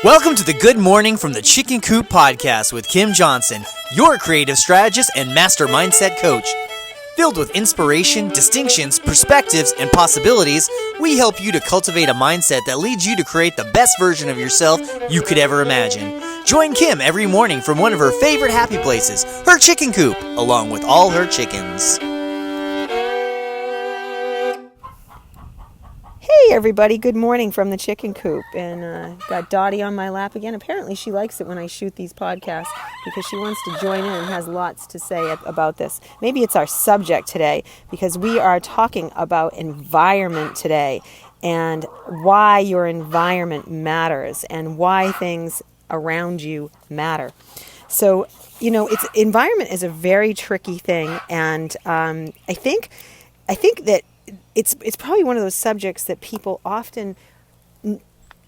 Welcome to the Good Morning from the Chicken Coop podcast with Kim Johnson, your creative strategist and master mindset coach. Filled with inspiration, distinctions, perspectives, and possibilities, we help you to cultivate a mindset that leads you to create the best version of yourself you could ever imagine. Join Kim every morning from one of her favorite happy places, her chicken coop, along with all her chickens. Hey everybody, good morning from the chicken coop, and got Dottie on my lap again. Apparently she likes it when I shoot these podcasts because she wants to join in and has lots to say about this. Maybe it's our subject today because we are talking about environment today and why your environment matters and why things around you matter. So, environment is a very tricky thing, and I think that it's probably one of those subjects that people often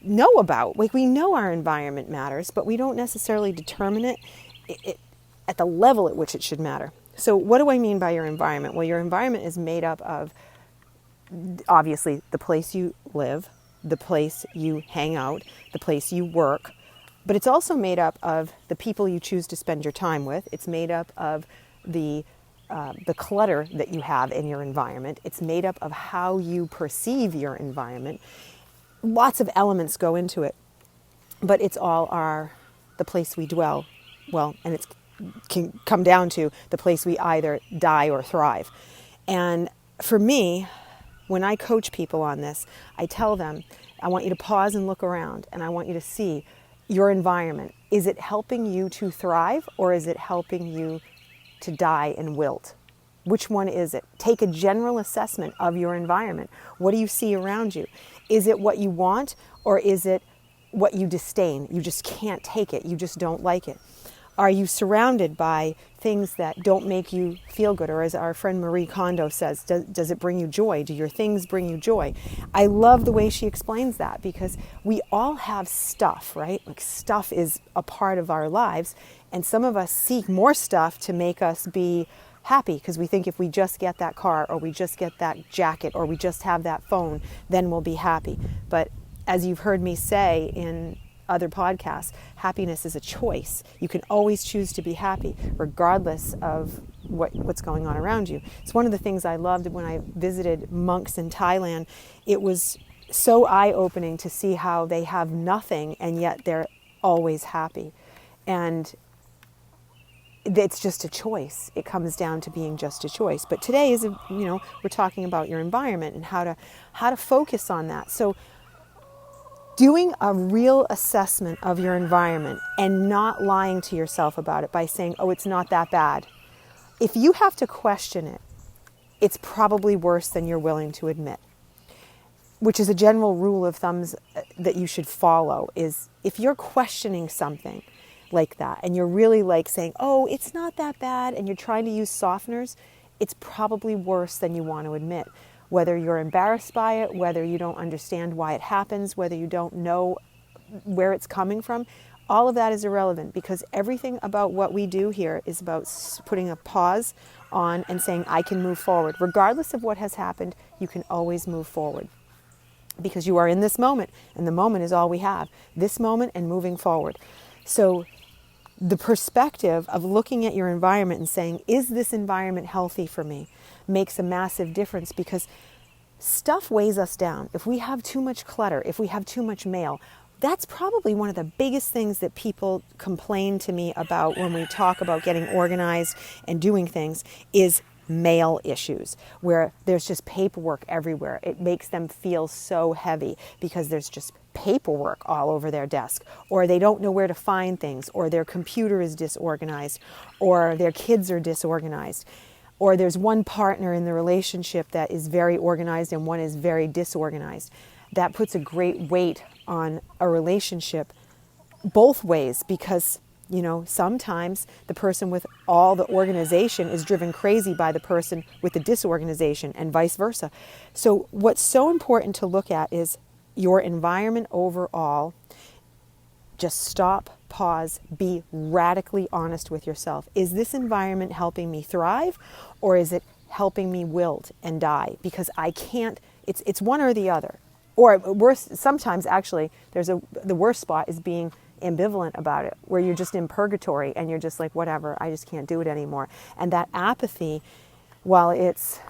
know about. Like, we know our environment matters, but we don't necessarily determine it at the level at which it should matter. So what do I mean by your environment? Well, your environment is made up of, obviously, the place you live, the place you hang out, the place you work, but it's also made up of the people you choose to spend your time with. It's made up of the clutter that you have in your environment. It's made up of how you perceive your environment. Lots of elements go into it, but it's all the place we dwell. Well, and it can come down to the place we either die or thrive. And for me, when I coach people on this, I tell them, I want you to pause and look around, and I want you to see your environment. Is it helping you to thrive, or is it helping you to die and wilt? Which one is it? Take a general assessment of your environment. What do you see around you? Is it what you want, or is it what you disdain? You just can't take it. You just don't like it. Are you surrounded by things that don't make you feel good? Or as our friend Marie Kondo says, does it bring you joy? Do your things bring you joy? I love the way she explains that, because we all have stuff, right? Like, stuff is a part of our lives. And some of us seek more stuff to make us be happy, because we think if we just get that car, or we just get that jacket, or we just have that phone, then we'll be happy. But as you've heard me say in other podcasts, happiness is a choice. You can always choose to be happy, regardless of what's going on around you. It's one of the things I loved when I visited monks in Thailand. It was so eye-opening to see how they have nothing, and yet they're always happy. And it's just a choice. It comes down to being just a choice. But today we're talking about your environment and how to focus on that. So doing a real assessment of your environment and not lying to yourself about it by saying, oh, it's not that bad. If you have to question it, it's probably worse than you're willing to admit, which is a general rule of thumbs that you should follow. Is if you're questioning something like that, and you're really like saying, oh, it's not that bad, and you're trying to use softeners, it's probably worse than you want to admit. Whether you're embarrassed by it, whether you don't understand why it happens, whether you don't know where it's coming from, all of that is irrelevant, because everything about what we do here is about putting a pause on and saying, I can move forward. Regardless of what has happened, you can always move forward, because you are in this moment, and the moment is all we have. This moment and moving forward. So the perspective of looking at your environment and saying, is this environment healthy for me, makes a massive difference, because stuff weighs us down. If we have too much clutter, if we have too much mail, that's probably one of the biggest things that people complain to me about when we talk about getting organized and doing things, is mail issues, where there's just paperwork everywhere. It makes them feel so heavy because there's just paperwork all over their desk, or they don't know where to find things, or their computer is disorganized, or their kids are disorganized, or there's one partner in the relationship that is very organized and one is very disorganized. That puts a great weight on a relationship both ways, because sometimes the person with all the organization is driven crazy by the person with the disorganization, and vice versa. So what's so important to look at is your environment overall. Just stop, pause, be radically honest with yourself. Is this environment helping me thrive, or is it helping me wilt and die? Because I can't, it's one or the other. Or worse, sometimes actually, the worst spot is being ambivalent about it, where you're just in purgatory and you're just like, whatever, I just can't do it anymore. And that apathy, while it's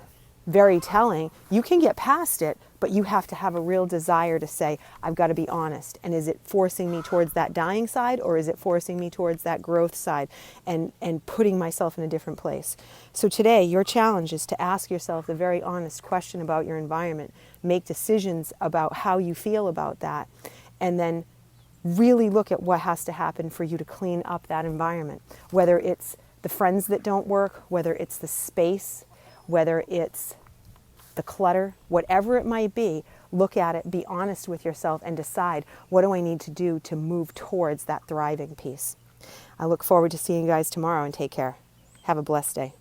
very telling, you can get past it, but you have to have a real desire to say, I've got to be honest. And is it forcing me towards that dying side, or is it forcing me towards that growth side and putting myself in a different place? So today, your challenge is to ask yourself the very honest question about your environment, make decisions about how you feel about that, and then really look at what has to happen for you to clean up that environment. Whether it's the friends that don't work, whether it's the space, whether it's the clutter, whatever it might be, look at it, be honest with yourself, and decide, what do I need to do to move towards that thriving piece? I look forward to seeing you guys tomorrow, and take care. Have a blessed day.